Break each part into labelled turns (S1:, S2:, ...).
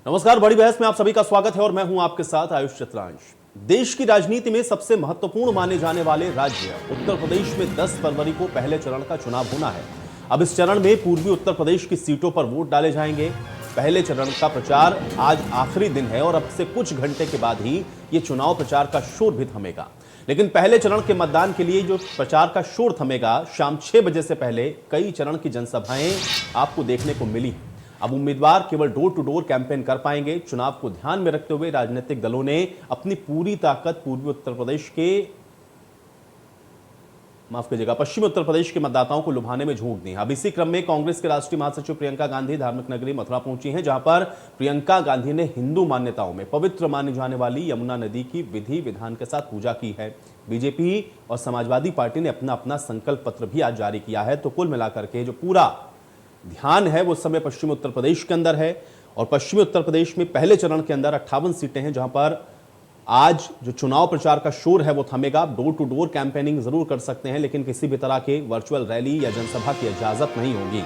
S1: नमस्कार, बड़ी बहस में आप सभी का स्वागत है और मैं हूं आपके साथ आयुष चित्रांश। देश की राजनीति में सबसे महत्वपूर्ण माने जाने वाले राज्य उत्तर प्रदेश में 10 फरवरी को पहले चरण का चुनाव होना है। अब इस चरण में पूर्वी उत्तर प्रदेश की सीटों पर वोट डाले जाएंगे। पहले चरण का प्रचार आज आखिरी दिन है और अब से कुछ घंटे के बाद ही ये चुनाव प्रचार का शोर भी थमेगा। लेकिन पहले चरण के मतदान के लिए जो प्रचार का शोर थमेगा, शाम 6 बजे से पहले कई चरण की जनसभाएं आपको देखने को मिली। अब उम्मीदवार केवल डोर टू डोर कैंपेन कर पाएंगे। चुनाव को ध्यान में रखते हुए राजनीतिक दलों ने अपनी पूरी ताकत पूर्वी उत्तर प्रदेश के पश्चिमी उत्तर प्रदेश के मतदाताओं को लुभाने में झोंक दी। अब इसी क्रम में कांग्रेस के राष्ट्रीय महासचिव प्रियंका गांधी धार्मिक नगरी मथुरा पहुंची हैं, जहां पर प्रियंका गांधी ने हिंदू मान्यताओं में पवित्र मानी जाने वाली यमुना नदी की विधि विधान के साथ पूजा की है। बीजेपी और समाजवादी पार्टी ने अपना अपना संकल्प पत्र भी आज जारी किया है। तो कुल मिलाकर के जो पूरा ध्यान है वो समय पश्चिमी उत्तर प्रदेश के अंदर है और पश्चिमी उत्तर प्रदेश में पहले चरण के अंदर 58 सीटें हैं, जहां पर आज जो चुनाव प्रचार का शोर है वो थमेगा। डोर टू डोर कैंपेनिंग जरूर कर सकते हैं, लेकिन किसी भी तरह के वर्चुअल रैली या जनसभा की इजाजत नहीं होगी।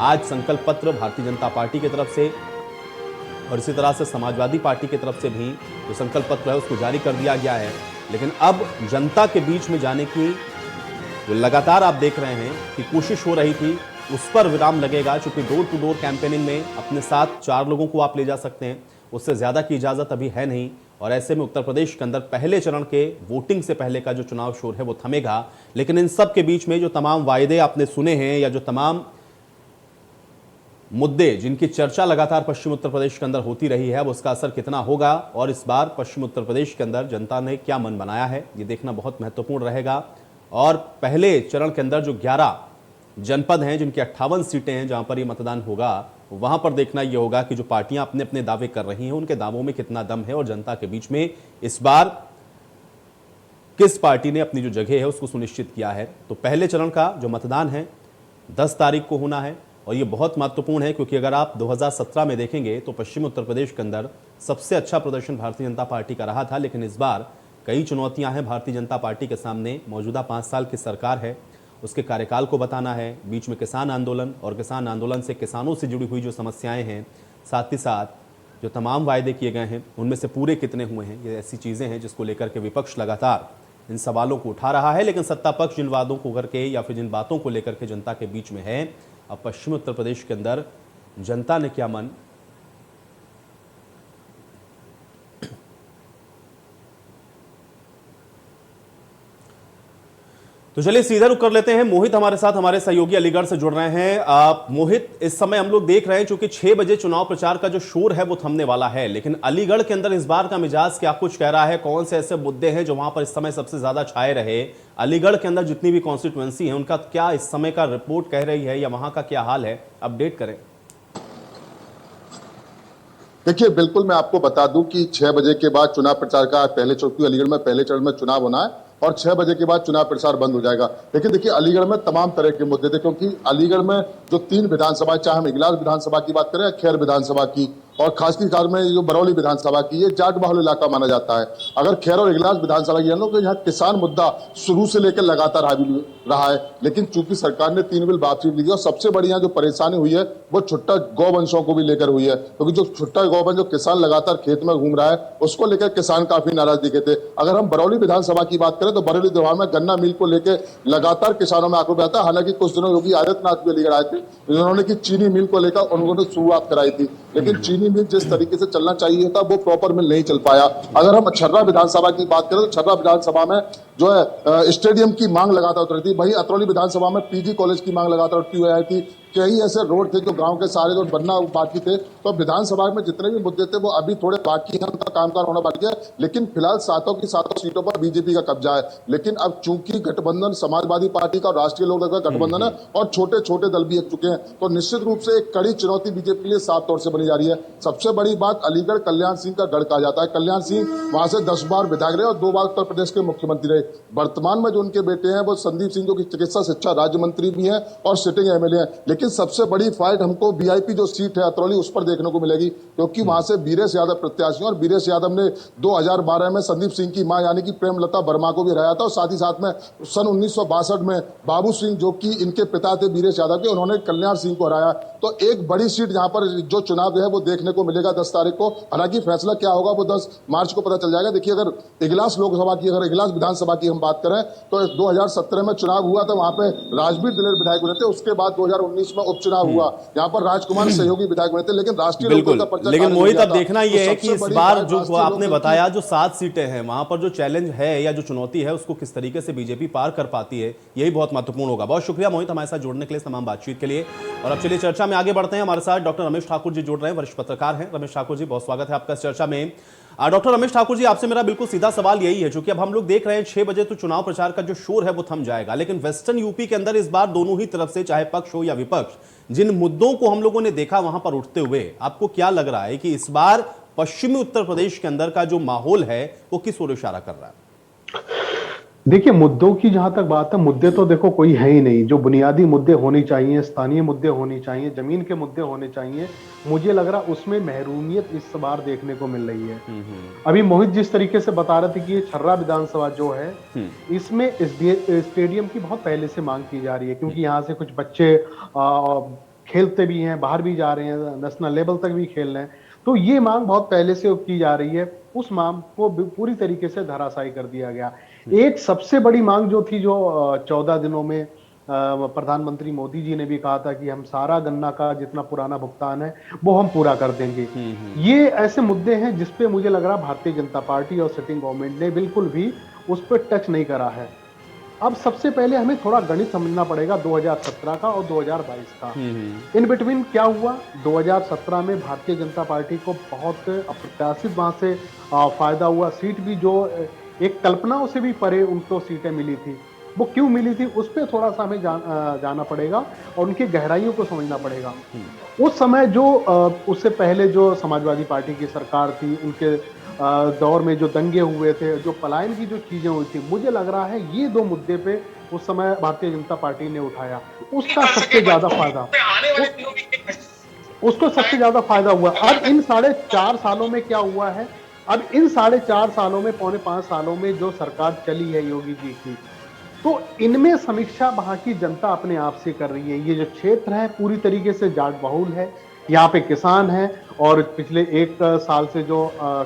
S1: आज संकल्प पत्र भारतीय जनता पार्टी की तरफ से और इसी तरह से समाजवादी पार्टी की तरफ से भी जो संकल्प पत्र है उसको जारी कर दिया गया है। लेकिन अब जनता के बीच में जाने की जो लगातार आप देख रहे हैं कि कोशिश हो रही थी, उस पर विराम लगेगा। क्योंकि डोर टू डोर कैंपेनिंग में अपने साथ 4 लोगों को आप ले जा सकते हैं, उससे ज्यादा की इजाजत अभी है नहीं। और ऐसे में उत्तर प्रदेश के अंदर पहले चरण के वोटिंग से पहले का जो चुनाव शोर है वो थमेगा। लेकिन इन सब के बीच में जो तमाम वायदे आपने सुने हैं या जो तमाम मुद्दे जिनकी चर्चा लगातार पश्चिम उत्तर प्रदेश के अंदर होती रही है, अब उसका असर कितना होगा और इस बार पश्चिम उत्तर प्रदेश के अंदर जनता ने क्या मन बनाया है, ये देखना बहुत महत्वपूर्ण रहेगा। और पहले चरण के अंदर जो 11 जनपद हैं जिनकी 58 सीटें हैं जहां पर ये मतदान होगा, वहां पर देखना यह होगा कि जो पार्टियां अपने अपने दावे कर रही हैं उनके दावों में कितना दम है और जनता के बीच में इस बार किस पार्टी ने अपनी जो जगह है उसको सुनिश्चित किया है। तो पहले चरण का जो मतदान है 10 तारीख को होना है और ये बहुत महत्वपूर्ण है, क्योंकि अगर आप 2017 में देखेंगे तो पश्चिमी उत्तर प्रदेश के अंदर सबसे अच्छा प्रदर्शन भारतीय जनता पार्टी का रहा था। लेकिन इस बार कई चुनौतियां हैं भारतीय जनता पार्टी के सामने। मौजूदा 5 साल की सरकार है, उसके कार्यकाल को बताना है, बीच में किसान आंदोलन और किसान आंदोलन से किसानों से जुड़ी हुई जो समस्याएं हैं, साथ ही साथ जो तमाम वायदे किए गए हैं उनमें से पूरे कितने हुए हैं, ये ऐसी चीज़ें हैं जिसको लेकर के विपक्ष लगातार इन सवालों को उठा रहा है। लेकिन सत्ता पक्ष जिन वादों को करके या फिर जिन बातों को लेकर के जनता के बीच में है, अब पश्चिमी उत्तर प्रदेश के अंदर जनता ने क्या मन तो चलिए सीधा रुक कर लेते हैं। मोहित हमारे साथ, हमारे सहयोगी अलीगढ़ से जुड़ रहे हैं। मोहित, इस समय हम लोग देख रहे हैं चूंकि 6 बजे चुनाव प्रचार का जो शोर है वो थमने वाला है, लेकिन अलीगढ़ के अंदर इस बार का मिजाज क्या कुछ कह रहा है? कौन से ऐसे मुद्दे हैं जो वहां पर इस समय सबसे ज्यादा छाए रहे? अलीगढ़ के अंदर जितनी भी कॉन्स्टिट्यूएंसी है उनका क्या इस समय का रिपोर्ट कह रही है या वहां का क्या हाल है? अपडेट करें।
S2: देखिए, बिल्कुल मैं आपको बता दूं कि 6 बजे के बाद चुनाव प्रचार का पहले चरण, अलीगढ़ में पहले चरण में चुनाव होना है और 6 बजे के बाद चुनाव प्रचार बंद हो जाएगा। लेकिन देखिए, अलीगढ़ में तमाम तरह के मुद्दे थे, क्योंकि अलीगढ़ में जो 3 विधानसभा, चाहे हम इगलास विधानसभा की बात करें या खैर विधानसभा की, और खासकर में जो बरौली विधानसभा की, ये जाट बहुल इलाका माना जाता है। अगर खैर और इगलास विधानसभा की तो यहाँ किसान मुद्दा शुरू से लेकर लगातार हावी रहा है। लेकिन चूंकि सरकार ने 3 बिल वापसी ली और सबसे बड़ी यहाँ जो परेशानी हुई है वो छुट्टा गौवंशों को भी लेकर हुई है, क्योंकि जो छुट्टा गौवंश जो किसान लगातार खेत में घूम रहा है उसको लेकर किसान काफी नाराज दिखे थे। अगर हम बरौली विधानसभा की बात करें तो बरौली विधानसभा में गन्ना मिल को लेकर लगातार किसानों में आक्रोश आता है। हालांकि कुछ दिनों योगी आदित्यनाथ भी अलीगढ़ आए थे, उन्होंने की चीनी मिल को लेकर उन्होंने शुरुआत कराई थी, लेकिन चीनी मिल जिस तरीके से चलना चाहिए था वो प्रॉपर मिल नहीं चल पाया। अगर हम छर्रा विधानसभा की बात करें तो छर्रा विधानसभा में जो है स्टेडियम की मांग लगातार उठ रही थी। वहीं अतरौली विधानसभा में पीजी कॉलेज की मांग लगातार उठती हुई आई थी। कई ऐसे रोड थे जो गांव के सारे रोड बनना बाकी थे। तो विधानसभा में जितने भी मुद्दे थे वो अभी थोड़े बाकी हैं, उनका कामकाज होना बाकी है। लेकिन फिलहाल 7 की 7 सीटों पर बीजेपी का कब्जा है। लेकिन अब चूंकि गठबंधन समाजवादी पार्टी का और राष्ट्रीय लोकदल का गठबंधन है और छोटे छोटे दल भी एक चुके हैं, तो निश्चित रूप से एक कड़ी चुनौती बीजेपी के लिए साफ तौर से बनी जा रही है। सबसे बड़ी बात, अलीगढ़ कल्याण सिंह का गढ़ कहा जाता है। कल्याण सिंह वहां से 10 बार विधायक रहे और 2 बार उत्तर प्रदेश के मुख्यमंत्री रहे। वर्तमान में जो उनके बेटे हैं वो संदीप सिंह जो कि चिकित्सा शिक्षा राज्य मंत्री भी हैं और सिटिंग एमएलए हैं। लेकिन सबसे बड़ी फाइट हमको वीआईपी जो सीट है अतरौली उस पर देखने को मिलेगी, क्योंकि वहां से वीरेश यादव प्रत्याशी हैं और वीरेश यादव ने 2012 में संदीप सिंह की मां यानी कि प्रेमलता वर्मा को भी हराया था और साथ ही साथ में सन 1962 में बाबू सिंह जो कि इनके पिता थे वीरेश यादव के, उन्होंने कल्याण सिंह को हराया। तो एक बड़ी सीट जहां पर जो चुनाव है वो देखने को मिलेगा 10 तारीख को। हालांकि फैसला क्या होगा वो 10 मार्च को पता चल जाएगा। देखिए, अगर इगलास लोकसभा की, अगर इगलास विधानसभा की हम बात करें तो 2017 में चुनाव हुआ था, वहां पे राजवीर दिलेर विधायक बने थे। उसके बाद 2019 में उपचुनाव हुआ, यहाँ पर राजकुमार सहयोगी विधायक बने थे, लेकिन राष्ट्रीय
S1: बिल्कुल।
S2: लोकदल का पर्चा
S1: लेकिन
S2: खारिज हो
S1: मोहित,
S2: गया
S1: अब
S2: था।
S1: देखना
S2: तो
S1: यह है कि
S2: सबसे
S1: इस
S2: बड़ी
S1: बार
S2: बात
S1: जो
S2: राष्ट्रीय
S1: आपने
S2: लोकदल
S1: बताया जो 7 सीटें हैं वहां पर जो चैलेंज है या जो चुनौती है उसको किस तरीके से बीजेपी पार कर पाती है, यही बहुत महत्वपूर्ण होगा। बहुत शुक्रिया मोहित हमारे साथ जुड़ने के लिए, तमाम बातचीत के लिए। और अब चलिए चर्चा में आगे बढ़ते हैं। हमारे साथ डॉक्टर रमेश ठाकुर जी जुड़ रहे हैं, वरिष्ठ पत्रकार हैं। रमेश ठाकुर जी, बहुत स्वागत है आपका इस चर्चा में। डॉक्टर रमेश ठाकुर जी, आपसे मेरा बिल्कुल सीधा सवाल यही है, क्योंकि अब हम लोग देख रहे हैं 6 बजे तो चुनाव प्रचार का जो शोर है वो थम जाएगा, लेकिन वेस्टर्न यूपी के अंदर इस बार दोनों ही तरफ से, चाहे पक्ष हो या विपक्ष, जिन मुद्दों को हम लोगों ने देखा वहां पर उठते हुए, आपको क्या लग रहा है कि इस बार पश्चिमी उत्तर प्रदेश के अंदर का जो माहौल है वो किस ओर इशारा कर रहा है?
S3: देखिए, मुद्दों की जहां तक बात है, मुद्दे तो देखो कोई है ही नहीं। जो बुनियादी मुद्दे होने चाहिए, स्थानीय मुद्दे होने चाहिए, जमीन के मुद्दे होने चाहिए, मुझे लग रहा उसमें महरूमियत इस बार देखने को मिल रही है। अभी मोहित जिस तरीके से बता रहे थे कि ये छर्रा विधानसभा जो है, इसमें स्टेडियम की बहुत पहले से मांग की जा रही है, क्योंकि यहाँ से कुछ बच्चे खेलते भी हैं, बाहर भी जा रहे हैं, नेशनल लेवल तक भी खेल रहे हैं। तो ये मांग बहुत पहले से की जा रही है, उस मांग को पूरी तरीके से धराशायी कर दिया गया। एक सबसे बड़ी मांग जो थी, जो 14 दिनों में प्रधानमंत्री मोदी जी ने भी कहा था कि हम सारा गन्ना का जितना पुराना भुगतान है वो हम पूरा कर देंगे। ये ऐसे मुद्दे हैं जिसपे मुझे लग रहा भारतीय जनता पार्टी और सिटिंग गवर्नमेंट ने बिल्कुल भी उस पर टच नहीं करा है। अब सबसे पहले हमें थोड़ा गणित समझना पड़ेगा 2017 का और 2022 का। इन बिटवीन क्या हुआ? 2017 में भारतीय जनता पार्टी को बहुत अप्रत्याशित वहां से फायदा हुआ। सीट भी जो एक कल्पनाओं से भी परे उनको सीटें मिली थी, वो क्यों मिली थी उस पर थोड़ा सा हमें जाना पड़ेगा और उनकी गहराइयों को समझना पड़ेगा। उस समय जो उससे पहले जो समाजवादी पार्टी की सरकार थी, उनके दौर में जो दंगे हुए थे, जो पलायन की जो चीजें हुई थी, मुझे लग रहा है ये 2 मुद्दे पे उस समय भारतीय जनता पार्टी ने उठाया, उसका सबसे ज्यादा फायदा उसको सबसे ज्यादा फायदा हुआ। अब इन 4.5 सालों में क्या हुआ है? अब इन 4.5 सालों में, पौने 5 सालों में जो सरकार चली है योगी जी की, तो इनमें समीक्षा वहां की जनता अपने आप से कर रही है। ये जो क्षेत्र है पूरी तरीके से जाट बहुल है, यहाँ पे किसान है और पिछले 1 साल से जो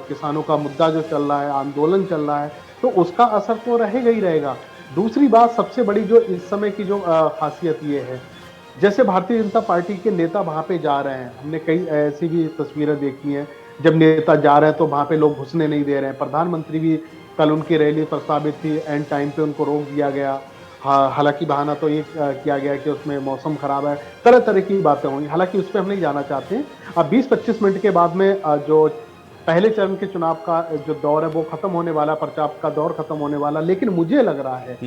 S3: किसानों का मुद्दा जो चल रहा है, आंदोलन चल रहा है, तो उसका असर तो रहेगा ही रहेगा। दूसरी बात सबसे बड़ी जो इस समय की जो खासियत ये है, जैसे भारतीय जनता पार्टी के नेता वहां पे जा रहे हैं, हमने कई ऐसी भी तस्वीरें देखी हैं, जब नेता जा रहे हैं तो वहां पे लोग घुसने नहीं दे रहे हैं। प्रधानमंत्री भी कल उनकी रैली प्रस्तावित थी, एंड टाइम पे उनको रोक दिया गया। हालांकि बहाना तो ये किया गया कि उसमें मौसम खराब है, तरह तरह की बातें होंगी, हालांकि उस पर हम नहीं जाना चाहते हैं। अब 20-25 मिनट के बाद में जो पहले चरण के चुनाव का जो दौर है वो खत्म होने वाला, प्रचार का दौर खत्म होने वाला, लेकिन मुझे लग रहा है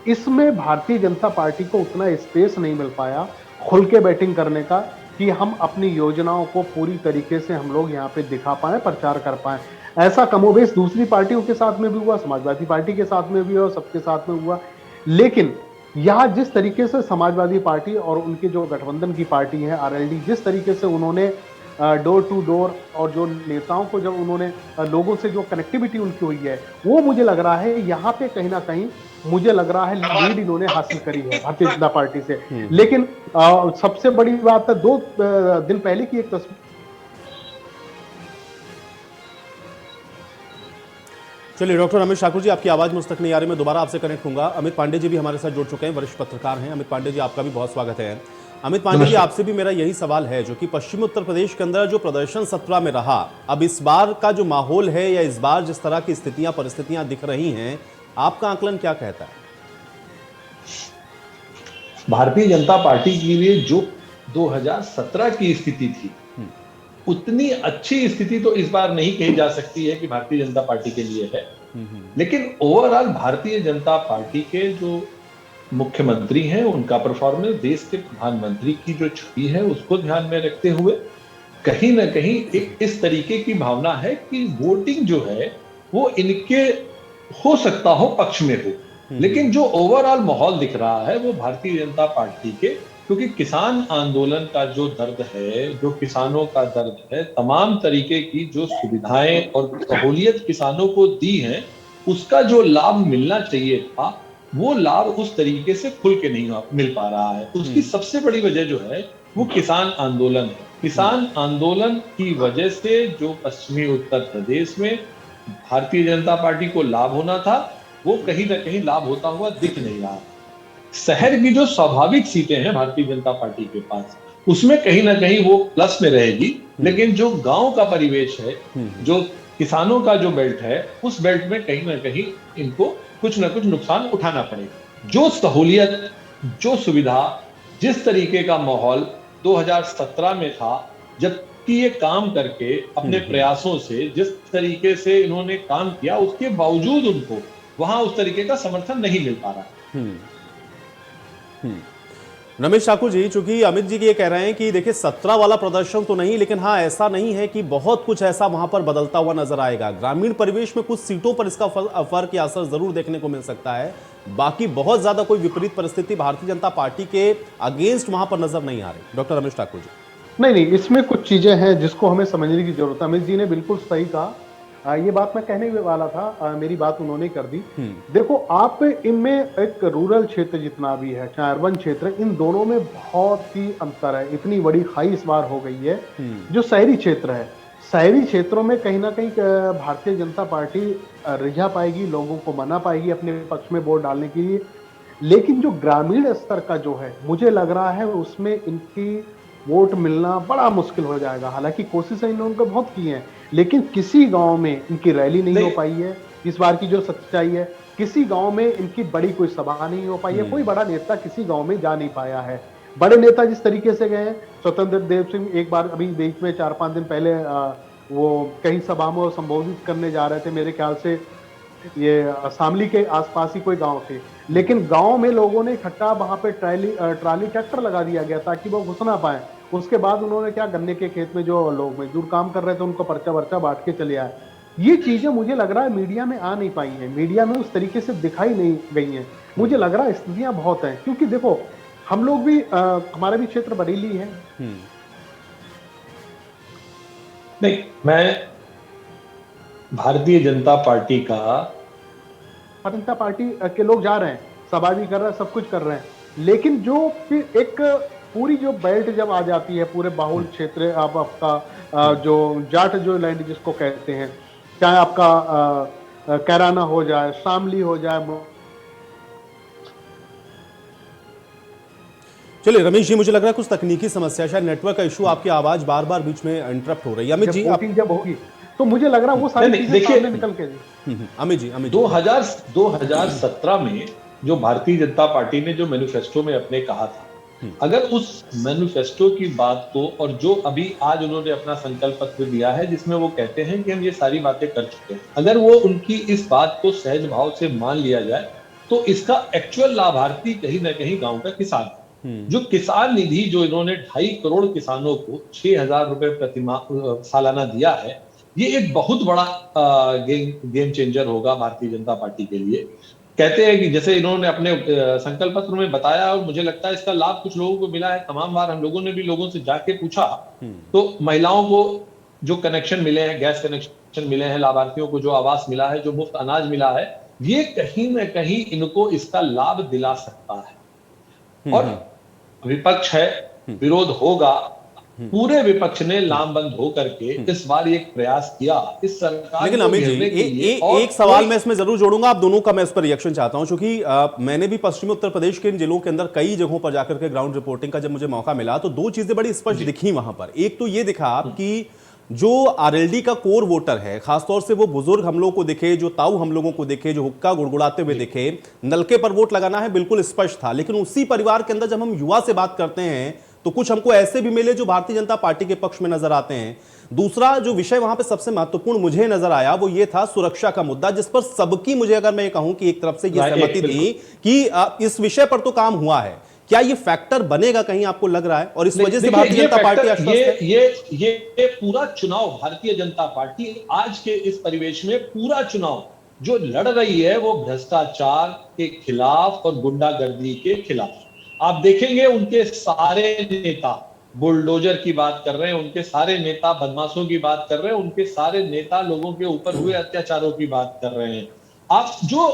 S3: इसमें भारतीय जनता पार्टी को उतना स्पेस नहीं मिल पाया खुल के बैटिंग करने का, कि हम अपनी योजनाओं को पूरी तरीके से हम लोग यहाँ पे दिखा पाए, प्रचार कर पाए। ऐसा कमोबेश दूसरी पार्टियों के साथ में भी हुआ, समाजवादी पार्टी के साथ में भी हुआ, सबके साथ में हुआ। लेकिन यहाँ जिस तरीके से समाजवादी पार्टी और उनके जो गठबंधन की पार्टी है आरएलडी, जिस तरीके से उन्होंने डोर टू डोर और जो नेताओं को जब उन्होंने लोगों से जो कनेक्टिविटी उनकी हुई है, वो मुझे लग रहा है यहाँ पे कहीं ना कहीं मुझे लग रहा है लीड इन्होंने हासिल करी है भारतीय जनता पार्टी से। लेकिन सबसे बड़ी बात है, 2 दिन पहले की एक तस्वीर।
S1: चलिए डॉक्टर रमेश ठाकुर जी, आपकी आवाज मुझ तक नहीं आ रही, मैं दोबारा आपसे कनेक्ट होऊंगा। अमित पांडे जी भी हमारे साथ जुड़ चुके हैं, वरिष्ठ पत्रकार हैं। अमित पांडे जी, आपका भी बहुत स्वागत है। अमित पांडे जी, आपसे भी मेरा यही सवाल है, जो कि पश्चिमी उत्तर प्रदेश के अंदर जो प्रदर्शन 17 में रहा, अब इस बार का जो माहौल है या इस बार जिस तरह की स्थितियां परिस्थितियां दिख रही हैं, आपका आकलन क्या कहता है?
S4: भारतीय जनता पार्टी के लिए जो 2017 की स्थिति थी, उतनी अच्छी स्थिति तो इस बार नहीं कही जा सकती है कि भारतीय जनता पार्टी के लिए है। लेकिन ओवरऑल भारतीय जनता पार्टी के जो मुख्यमंत्री हैं, उनका परफॉर्मेंस, देश के प्रधानमंत्री की जो छवि है उसको ध्यान में रखते हुए कहीं ना कहीं एक इस तरीके की भावना है कि वोटिंग जो है वो इनके हो सकता हो पक्ष में हो, लेकिन जो ओवरऑल माहौल दिख रहा है वो भारतीय जनता पार्टी के, क्योंकि किसान आंदोलन का जो दर्द है, जो किसानों का दर्द है, तमाम तरीके की जो सुविधाएं और सहूलियत किसानों को दी हैं, उसका जो लाभ मिलना चाहिए था, वो लाभ उस तरीके से खुल के नहीं मिल पा रहा है। उसकी सबसे बड़ी वजह जो है वो किसान आंदोलन है। किसान आंदोलन की वजह से जो पश्चिमी उत्तर प्रदेश में भारतीय जनता पार्टी को लाभ होना था, वो कहीं ना कहीं लाभ होता हुआ दिख नहीं रहा। शहर की जो स्वाभाविक सीटें हैं भारतीय जनता पार्टी के पास, उसमें कहीं ना कहीं वो प्लस में रहेगी, लेकिन जो गांव का परिवेश है, जो किसानों का जो बेल्ट है, उस बेल्ट में कहीं ना कहीं इनको कुछ ना कुछ नुकसान उठाना पड़ेगा। जो सहूलियत, जो सुविधा, जिस तरीके का माहौल 2017 में था, जबकि ये काम करके अपने प्रयासों से जिस तरीके से इन्होंने काम किया, उसके बावजूद उनको वहां उस तरीके का समर्थन नहीं मिल पा रहा।
S1: रमेश ठाकुर जी, चूंकि अमित जी ये कह रहे हैं कि देखिए 17 वाला प्रदर्शन तो नहीं, लेकिन हाँ ऐसा नहीं है कि बहुत कुछ ऐसा वहां पर बदलता हुआ नजर आएगा। ग्रामीण परिवेश में कुछ सीटों पर इसका फर्क या असर जरूर देखने को मिल सकता है, बाकी बहुत ज्यादा कोई विपरीत परिस्थिति भारतीय जनता पार्टी के अगेंस्ट वहां पर नजर नहीं आ रही। डॉक्टर रमेश ठाकुर जी।
S3: नहीं, इसमें कुछ चीजें हैं जिसको हमें समझने की जरूरत है। अमित जी ने बिल्कुल सही कहा। ये बात मैं कहने वाला था, मेरी बात उन्होंने कर दी। देखो, आप इनमें एक रूरल क्षेत्र जितना भी है, चाहे अर्बन क्षेत्र, इन दोनों में बहुत ही अंतर है। इतनी बड़ी खाई इस बार हो गई है। जो शहरी क्षेत्र है, शहरी क्षेत्रों में कहीं ना कहीं भारतीय जनता पार्टी रिझा पाएगी, लोगों को मना पाएगी अपने पक्ष में वोट डालने के लिए। लेकिन जो ग्रामीण स्तर का जो है, मुझे लग रहा है उसमें इनकी वोट मिलना बड़ा मुश्किल हो जाएगा। हालांकि कोशिशें इन्होंने बहुत की हैं, लेकिन किसी गांव में इनकी रैली नहीं हो पाई है। इस बार की जो सच्चाई है, किसी गांव में इनकी बड़ी कोई सभा नहीं हो पाई है। कोई बड़ा नेता किसी गांव में जा नहीं पाया है। बड़े नेता जिस तरीके से गए हैं, स्वतंत्र देव सिंह एक बार अभी बीच में 4-5 दिन पहले वो कहीं सभा में संबोधित करने जा रहे थे, मेरे ख्याल से ये शामली के आसपास ही कोई गांव थे, लेकिन गांव में लोगों ने इकट्ठा वहां पे ट्राली ट्रैक्टर लगा दिया गया ताकि वो घुस ना पाए। उसके बाद उन्होंने क्या, गन्ने के खेत में जो लोग मजदूर काम कर रहे थे उनको पर्चा वर्चा बांट के चले आए। ये चीजें मुझे लग रहा है मीडिया में आ नहीं पाई हैं, मीडिया में उस तरीके से दिखाई नहीं गई हैं। मुझे लग रहा है स्थितियां बहुत हैं, क्योंकि देखो हम लोग भी हमारा भी क्षेत्र बरेली है।
S4: नहीं, मैं भारतीय जनता पार्टी
S3: के लोग जा रहे हैं, सभा भी कर रहे हैं, सब कुछ कर रहे हैं, लेकिन जो फिर एक पूरी जो बेल्ट जब आ जाती है, पूरे बाहुल क्षेत्र, अब आपका जो जाट जो लैंड जिसको कहते हैं, चाहे आपका कैराना हो जाए, शामली हो जाए।
S1: चलिए रमेश जी, मुझे लग रहा है कुछ तकनीकी समस्या, शायद नेटवर्क का इशू, आपकी आवाज बार बार बीच में इंटरप्ट हो रही है। अमित जी
S3: जब होगी तो मुझे लग रहा है वो सारी चीजें सामने निकल के
S1: अमित जी
S4: 2017 में जो भारतीय जनता पार्टी ने जो मैनिफेस्टो में अपने कहा था, अगर उस मैनिफेस्टो की बात को, और जो अभी आज उन्होंने अपना संकल्प पत्र दिया है जिसमें वो कहते हैं कि हम ये सारी बातें कर चुके हैं, अगर वो उनकी इस बात को सहज भाव से मान लिया जाए, तो इसका एक्चुअल लाभार्थी कहीं ना कहीं गांव का किसान है। जो किसान निधि जो इन्होंने 2.5 करोड़ किसानों को 6,000 रुपए प्रति सालाना दिया है, ये एक बहुत बड़ा गेम चेंजर होगा भारतीय जनता पार्टी के लिए। कहते हैं कि जैसे इन्होंने अपने संकल्प पत्र में बताया, और मुझे लगता है इसका लाभ कुछ लोगों को मिला है। तमाम बार हम लोगों ने भी लोगों से जाके पूछा, तो महिलाओं को जो कनेक्शन मिले हैं, गैस कनेक्शन मिले हैं, लाभार्थियों को जो आवास मिला है, जो मुफ्त अनाज मिला है, ये कहीं ना कहीं इनको इसका लाभ दिला सकता है। और विपक्ष है, विरोध होगा, पूरे विपक्ष ने लामबंद होकर के इस बार एक प्रयास किया इस सरकार।
S1: लेकिन अमित जी एक सवाल मैं इसमें जरूर जोड़ूंगा, आप दोनों का मैं इस पर रिएक्शन चाहता हूं, क्योंकि मैंने भी पश्चिमी उत्तर प्रदेश के इन जिलों के अंदर कई जगहों पर जाकर के ग्राउंड रिपोर्टिंग का जब मुझे मौका मिला, तो दो चीजें बड़ी स्पष्ट दिखी वहां पर। एक तो ये दिखा कि जो आरएलडी का कोर वोटर है, खासतौर से वो बुजुर्ग हम लोगों को दिखे, जो ताऊ हम लोगों को दिखे, जो हुक्का गुड़गुड़ाते हुए दिखे, नलके पर वोट लगाना है बिल्कुल स्पष्ट था। लेकिन उसी परिवार के अंदर जब हम युवा से बात करते हैं, तो कुछ हमको ऐसे भी मिले जो भारतीय जनता पार्टी के पक्ष में नजर आते हैं। दूसरा जो विषय वहां पे सबसे महत्वपूर्ण मुझे नजर आया, वो ये था सुरक्षा का मुद्दा, जिस पर सबकी, मुझे अगर मैं कहूं कि एक तरफ से ये सहमति थी कि इस विषय पर तो काम हुआ है। क्या ये फैक्टर बनेगा कहीं, आपको लग रहा है? और इस वजह से भारतीय जनता पार्टी आश्वस्त है?
S4: ये पूरा चुनाव भारतीय जनता पार्टी आज के इस परिवेश में पूरा चुनाव जो लड़ रही है वो भ्रष्टाचार के खिलाफ और गुंडागर्दी के खिलाफ। आप देखेंगे उनके सारे नेता बुलडोजर की बात कर रहे हैं, उनके सारे नेता बदमाशों की बात कर रहे हैं, उनके सारे नेता लोगों के ऊपर हुए अत्याचारों की बात कर रहे हैं। आप जो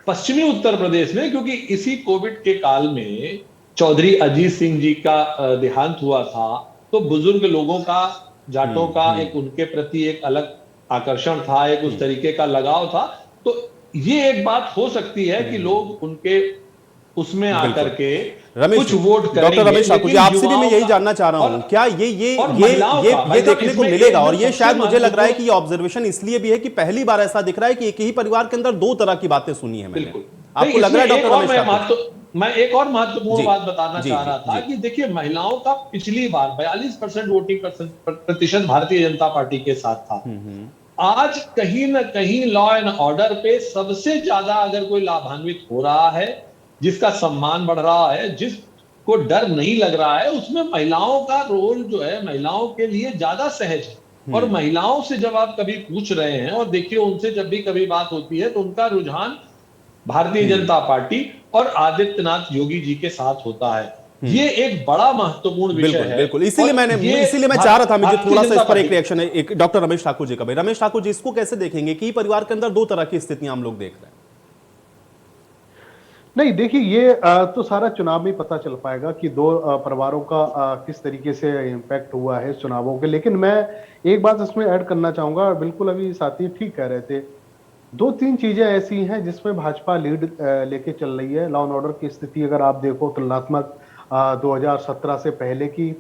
S4: पश्चिमी उत्तर प्रदेश में, क्योंकि इसी कोविड के काल में चौधरी अजीत सिंह जी का देहांत हुआ था, तो बुजुर्ग लोगों का, जाटों का एक उनके प्रति एक अलग आकर्षण था, एक उस तरीके का लगाव था। तो ये एक बात हो सकती है कि लोग उनके उसमें आकर के कुछ वोट करेंगे।
S1: डॉक्टर रमेश ठाकुर जी, आपसे भी मैं यही जानना चाह रहा हूं, क्या ये देखने को मिलेगा? और ये शायद मुझे लग रहा है कि ये ऑब्जर्वेशन इसलिए भी है कि पहली बार ऐसा दिख रहा है कि एक ही परिवार के अंदर दो तरह की बातें सुनी है मैंने। आपको लग रहा है डॉक्टर रमेश ठाकुर?
S4: मैं एक और महत्वपूर्ण बात बताना चाह रहा था कि देखिए, महिलाओं का पिछली बार 42% वोटिंग प्रतिशत भारतीय जनता पार्टी के साथ था। आज कहीं ना कहीं लॉ एंड ऑर्डर पे सबसे ज्यादा अगर कोई लाभान्वित हो रहा है, जिसका सम्मान बढ़ रहा है, जिसको डर नहीं लग रहा है, उसमें महिलाओं का रोल जो है महिलाओं के लिए ज्यादा सहज है। और महिलाओं से जब आप कभी पूछ रहे हैं और देखिए उनसे जब भी कभी बात होती है तो उनका रुझान भारतीय जनता पार्टी और आदित्यनाथ योगी जी के साथ होता है। ये एक बड़ा महत्वपूर्ण विषय है।
S1: बिल्कुल, इसीलिए मैं चाह रहा था, मुझे थोड़ा सा इस पर एक रिएक्शन है एक डॉक्टर रमेश ठाकुर जी का भी। रमेश ठाकुर जी, इसको कैसे देखेंगे कि परिवार के अंदर दो तरह की स्थितियां हम लोग देख रहे हैं?
S3: नहीं, देखिए, ये तो सारा चुनाव में पता चल पाएगा कि दो परिवारों का किस तरीके से इम्पैक्ट हुआ है चुनावों के। लेकिन मैं एक बात इसमें ऐड करना चाहूंगा, बिल्कुल अभी साथी ठीक कह रहे थे, दो तीन चीजें ऐसी हैं जिसमें भाजपा लीड लेके चल रही है। लॉ एंड ऑर्डर की स्थिति अगर आप देखो तुलनात्मक 2017 से पहले की,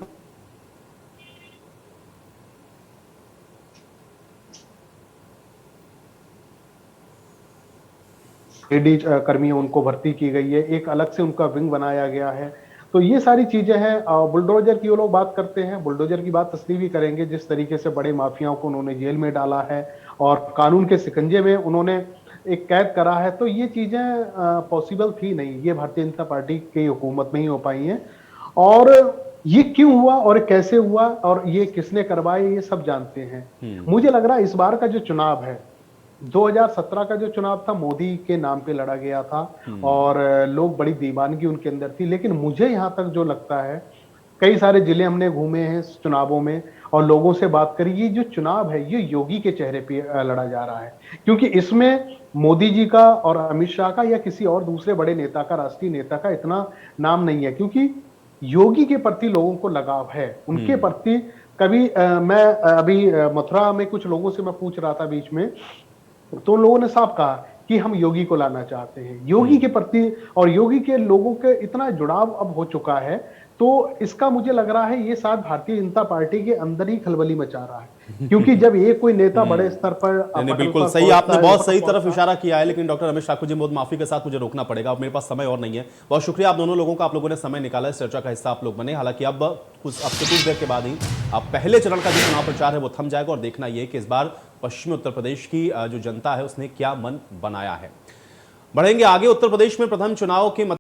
S3: लेडीज कर्मी उनको भर्ती की गई है, एक अलग से उनका विंग बनाया गया है। तो ये सारी चीजें हैं। बुलडोजर की वो लोग बात करते हैं, बुलडोजर की बात असली भी करेंगे, जिस तरीके से बड़े माफियाओं को उन्होंने जेल में डाला है और कानून के शिकंजे में उन्होंने एक कैद करा है। तो ये चीजें पॉसिबल थी नहीं, ये भारतीय जनता पार्टी की हुकूमत में ही हो पाई हैं। और ये क्यों हुआ और कैसे हुआ और ये किसने करवाए, ये सब जानते हैं। मुझे लग रहा है इस बार का जो चुनाव है, 2017 का जो चुनाव था मोदी के नाम पे लड़ा गया था और लोग बड़ी दीवानगी उनके अंदर थी। लेकिन मुझे यहां तक जो लगता है, कई सारे जिले हमने घूमे हैं इस चुनावों में और लोगों से बात करी, ये जो चुनाव है ये योगी के चेहरे पे लड़ा जा रहा है। क्योंकि इसमें मोदी जी का और अमित शाह का या किसी और दूसरे बड़े नेता का, राष्ट्रीय नेता का इतना नाम नहीं है, क्योंकि योगी के प्रति लोगों को लगाव है, उनके प्रति। कभी मैं अभी मथुरा में कुछ लोगों से मैं पूछ रहा था बीच में, तो लोगों ने साफ कहा कि हम योगी को लाना चाहते हैं। योगी के प्रति और योगी के लोगों के इतना जुड़ाव अब हो चुका है, तो इसका मुझे लग रहा है ये शायद भारतीय जनता पार्टी के अंदर ही खलबली मचा रहा है। क्योंकि जब एक कोई नेता बड़े स्तर पर
S1: बिल्कुल सही, आपने बहुत सही तरफ इशारा किया है। लेकिन डॉक्टर रमेश ठाकुर जी, बहुत माफी के साथ मुझे रोकना पड़ेगा, अब मेरे पास समय और नहीं है। बहुत शुक्रिया आप दोनों लोगों का, आप लोगों ने समय निकाला, इस चर्चा का हिस्सा आप लोग बने। हालांकि अब कुछ देर के बाद ही अब पहले चरण का जो चुनाव प्रचार है वो थम जाएगा और देखना यह कि इस बार पश्चिमी उत्तर प्रदेश की जो जनता है उसने क्या मन बनाया है। बढ़ेंगे आगे। उत्तर प्रदेश में प्रथम चुनाव के